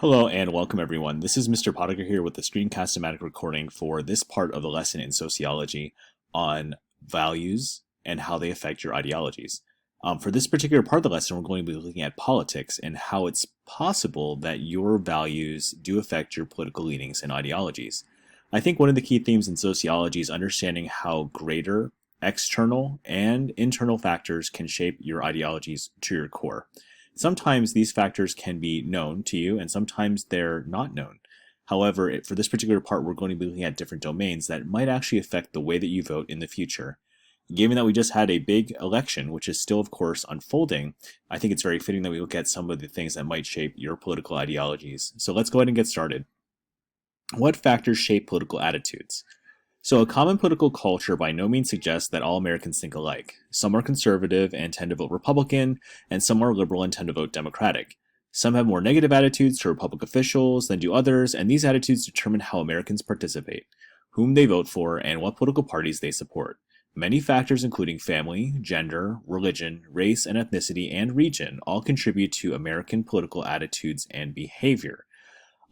Hello and welcome everyone. This is Mr. Potiker here with the screencast-o-matic recording for this part of the lesson in sociology on values and how they affect your ideologies. For this particular part of the lesson, we're going to be looking at politics and how it's possible that your values do affect your political leanings and ideologies. I think one of the key themes in sociology is understanding how greater external and internal factors can shape your ideologies to your core. Sometimes these factors can be known to you and sometimes they're not known. However, for this particular part, we're going to be looking at different domains that might actually affect the way that you vote in the future. Given that we just had a big election, which is still, of course, unfolding, I think it's very fitting that we look at some of the things that might shape your political ideologies. So let's go ahead and get started. What factors shape political attitudes? So a common political culture by no means suggests that all Americans think alike. Some are conservative and tend to vote Republican, and some are liberal and tend to vote Democratic. Some have more negative attitudes to public officials than do others, and these attitudes determine how Americans participate, whom they vote for, and what political parties they support. Many factors including family, gender, religion, race and ethnicity, and region all contribute to American political attitudes and behavior.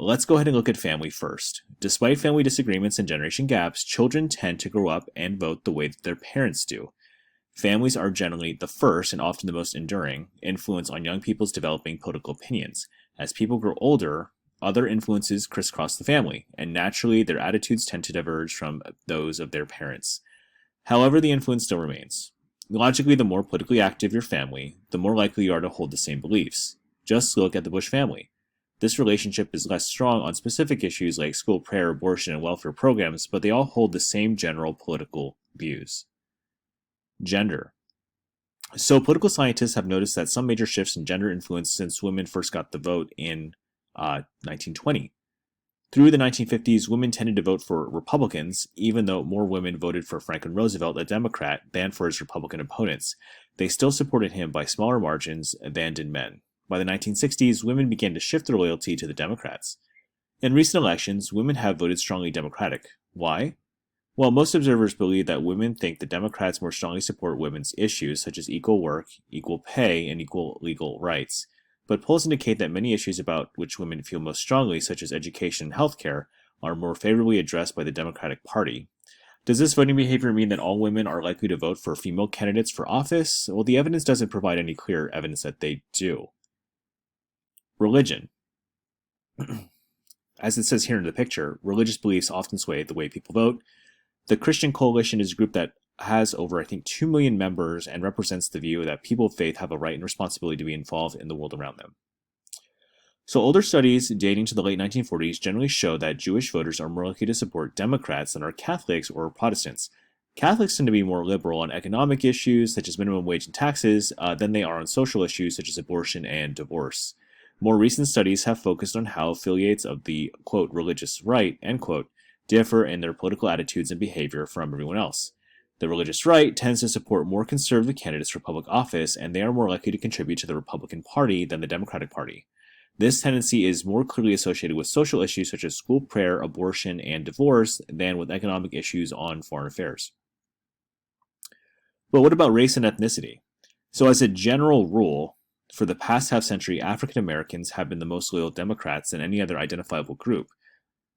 Let's go ahead and look at family first. Despite family disagreements and generation gaps, children tend to grow up and vote the way that their parents do. Families are generally the first and often the most enduring influence on young people's developing political opinions. As people grow older, other influences crisscross the family, and naturally their attitudes tend to diverge from those of their parents. However, the influence still remains. Logically, the more politically active your family, the more likely you are to hold the same beliefs. Just look at the Bush family. This relationship is less strong on specific issues like school prayer, abortion, and welfare programs, but they all hold the same general political views. Gender. So political scientists have noticed that some major shifts in gender influence since women first got the vote in 1920. Through the 1950s, women tended to vote for Republicans, even though more women voted for Franklin Roosevelt, a Democrat, than for his Republican opponents. They still supported him by smaller margins than did men. By the 1960s, women began to shift their loyalty to the Democrats. In recent elections, women have voted strongly Democratic. Why? Well, most observers believe that women think the Democrats more strongly support women's issues such as equal work, equal pay, and equal legal rights. But polls indicate that many issues about which women feel most strongly, such as education and healthcare, are more favorably addressed by the Democratic Party. Does this voting behavior mean that all women are likely to vote for female candidates for office? Well, the evidence doesn't provide any clear evidence that they do. Religion. As it says here in the picture, religious beliefs often sway the way people vote. The Christian Coalition is a group that has over, 2 million members and represents the view that people of faith have a right and responsibility to be involved in the world around them. So older studies dating to the late 1940s generally show that Jewish voters are more likely to support Democrats than are Catholics or Protestants. Catholics tend to be more liberal on economic issues such as minimum wage and taxes than they are on social issues such as abortion and divorce. More recent studies have focused on how affiliates of the, quote, religious right, end quote, differ in their political attitudes and behavior from everyone else. The religious right tends to support more conservative candidates for public office, and they are more likely to contribute to the Republican Party than the Democratic Party. This tendency is more clearly associated with social issues such as school prayer, abortion, and divorce than with economic issues on foreign affairs. But what about race and ethnicity? So as a general rule, for the past half-century, African Americans have been the most loyal Democrats than any other identifiable group.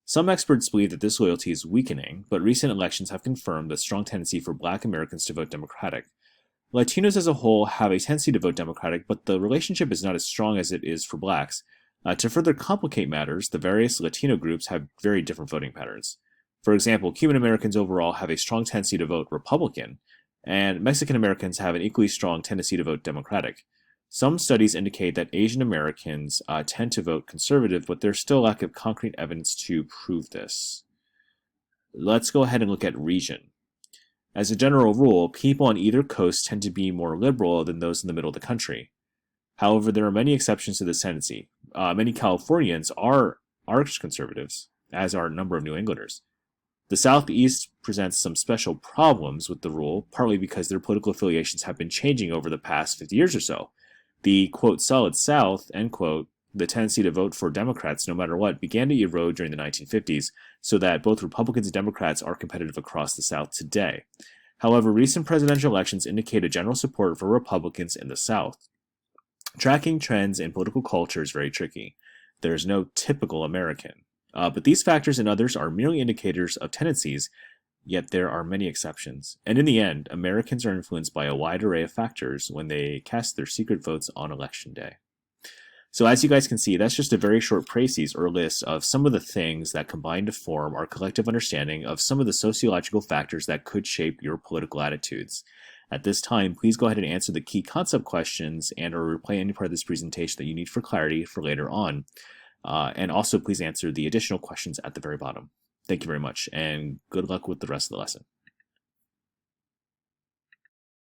Some experts believe that this loyalty is weakening, but recent elections have confirmed the strong tendency for Black Americans to vote Democratic. Latinos as a whole have a tendency to vote Democratic, but the relationship is not as strong as it is for Blacks. To further complicate matters, the various Latino groups have very different voting patterns. For example, Cuban Americans overall have a strong tendency to vote Republican, and Mexican Americans have an equally strong tendency to vote Democratic. Some studies indicate that Asian Americans tend to vote conservative, but there's still a lack of concrete evidence to prove this. Let's go ahead and look at region. As a general rule, people on either coast tend to be more liberal than those in the middle of the country. However, there are many exceptions to this tendency. Many Californians are arch conservatives, as are a number of New Englanders. The Southeast presents some special problems with the rule, partly because their political affiliations have been changing over the past 50 years or so. The, quote, solid South, end quote, the tendency to vote for Democrats no matter what, began to erode during the 1950s, so that both Republicans and Democrats are competitive across the South today. However, recent presidential elections indicate a general support for Republicans in the South. Tracking trends in political culture is very tricky. There's no typical American. But these factors and others are merely indicators of tendencies, yet there are many exceptions. And in the end, Americans are influenced by a wide array of factors when they cast their secret votes on election day. So as you guys can see, that's just a very short précis or list of some of the things that combine to form our collective understanding of some of the sociological factors that could shape your political attitudes. At this time, please go ahead and answer the key concept questions and or replay any part of this presentation that you need for clarity for later on. And also please answer the additional questions at the very bottom. Thank you very much, and good luck with the rest of the lesson.